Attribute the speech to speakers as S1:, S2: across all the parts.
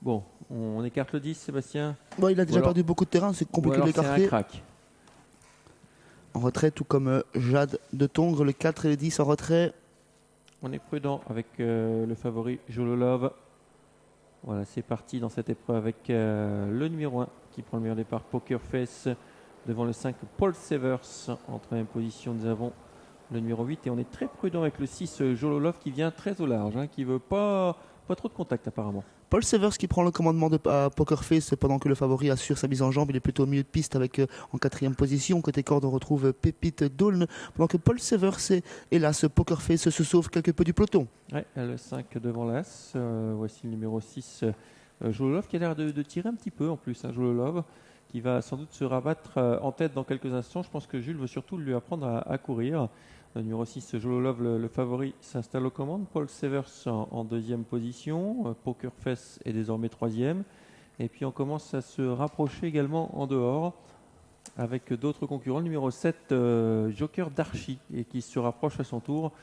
S1: Bon, on écarte le 10, Sébastien.
S2: Bon, il a déjà perdu beaucoup de terrain, c'est compliqué de l'écarter.
S1: C'est un crack.
S2: En retrait, tout comme Jade de Tongres, le 4 et le 10 en retrait.
S1: On est prudent avec le favori Jololov. Voilà, c'est parti dans cette épreuve avec le numéro 1 qui prend le meilleur départ, Poker Face, devant le 5, Paul Severs. En troisième position, nous avons le numéro 8 et on est très prudent avec le 6, Jololov, qui vient très au large, qui ne veut pas trop de contact apparemment.
S2: Paul Severs qui prend le commandement de Poker Face pendant que le favori assure sa mise en jambe. Il est plutôt au milieu de piste avec en quatrième position. Côté corde, on retrouve Pépite Dolne. Pendant que Paul Severs et hélas Poker Face se sauve quelque peu du peloton.
S1: Ouais, le 5 devant l'As. Voici le numéro 6, Jololov, qui a l'air de tirer un petit peu en plus. Jololov qui va sans doute se rabattre en tête dans quelques instants. Je pense que Jules veut surtout lui apprendre à courir. Le numéro 6, Jololov, le favori, s'installe aux commandes. Paul Severs en deuxième position. Poker Face est désormais troisième. Et puis on commence à se rapprocher également en dehors avec d'autres concurrents. Le numéro 7, Joker d'Archie, et qui se rapproche à son tour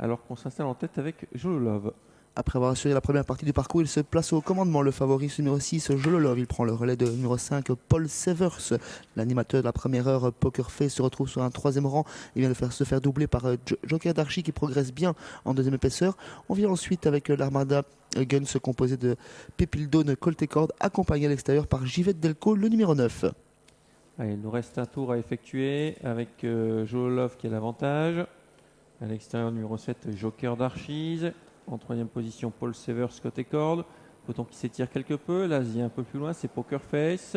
S1: alors qu'on s'installe en tête avec Jololov.
S2: Après avoir assuré la première partie du parcours, il se place au commandement. Le favori numéro 6, Jololov. Il prend le relais de numéro 5, Paul Severs. L'animateur de la première heure, Poker Face, se retrouve sur un troisième rang. Il vient de se faire doubler par Joker d'Archie qui progresse bien en deuxième épaisseur. On vient ensuite avec l'Armada Guns composé de Pépildone, Colt et Corde, accompagné à l'extérieur par Givette Delco, le numéro 9.
S1: Allez, il nous reste un tour à effectuer avec Jololov qui a l'avantage. À l'extérieur, numéro 7, Joker d'Archie. En troisième position, Paul Severs côté corde. Peloton qui s'étire quelque peu. L'Asie un peu plus loin, c'est Poker Face.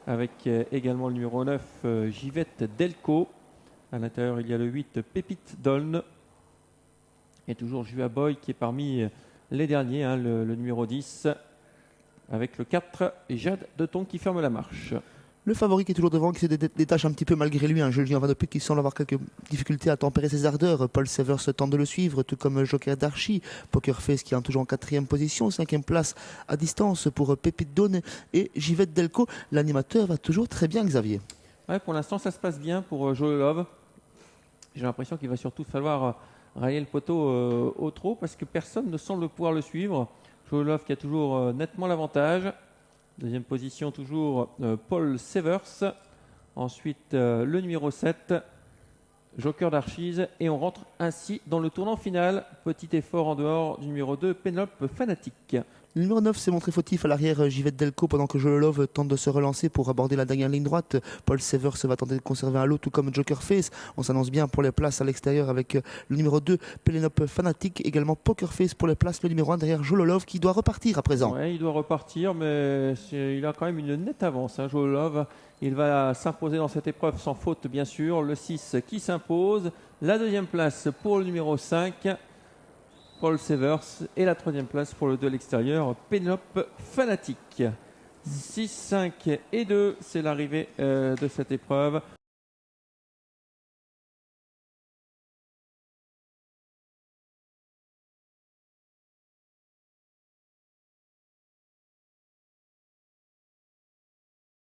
S1: Avec également le numéro 9, Givette Delco. À l'intérieur, il y a le 8, Pépite Dolne. Et toujours Jua Boy qui est parmi les derniers, le numéro 10. Avec le 4, Jade de Tongres qui ferme la marche.
S2: Le favori qui est toujours devant, qui se détache un petit peu malgré lui, Julien Van de Putte qui semble avoir quelques difficultés à tempérer ses ardeurs. Paul Severs tente de le suivre, tout comme Joker d'Archie. Poker Face qui est toujours en quatrième position, cinquième place à distance pour Pépite Donne et Givette Delco. L'animateur va toujours très bien, Xavier.
S1: Ouais, pour l'instant, ça se passe bien pour Jololov. J'ai l'impression qu'il va surtout falloir rayer le poteau au trot parce que personne ne semble pouvoir le suivre. Jololov qui a toujours nettement l'avantage. Deuxième position, toujours Paul Severs. Ensuite, le numéro 7, Joker d'Archie. Et on rentre ainsi dans le tournant final. Petit effort en dehors du numéro 2, Pénélope Fanatique.
S2: Le numéro 9 s'est montré fautif à l'arrière, Givette Delco, pendant que Jololov tente de se relancer pour aborder la dernière ligne droite. Paul Severs va tenter de conserver un lot, tout comme Joker Face. On s'annonce bien pour les places à l'extérieur avec le numéro 2, Pénélope Fanatique. Également Poker Face pour les places, le numéro 1 derrière Jololov qui doit repartir à présent.
S1: Oui, il doit repartir, mais il a quand même une nette avance, Jololov. Il va s'imposer dans cette épreuve sans faute, bien sûr. Le 6 qui s'impose. La deuxième place pour le numéro 5. Paul Severs, et la troisième place pour le 2 à l'extérieur, Pénélope Fanatique. 6, 5 et 2, c'est l'arrivée de cette épreuve.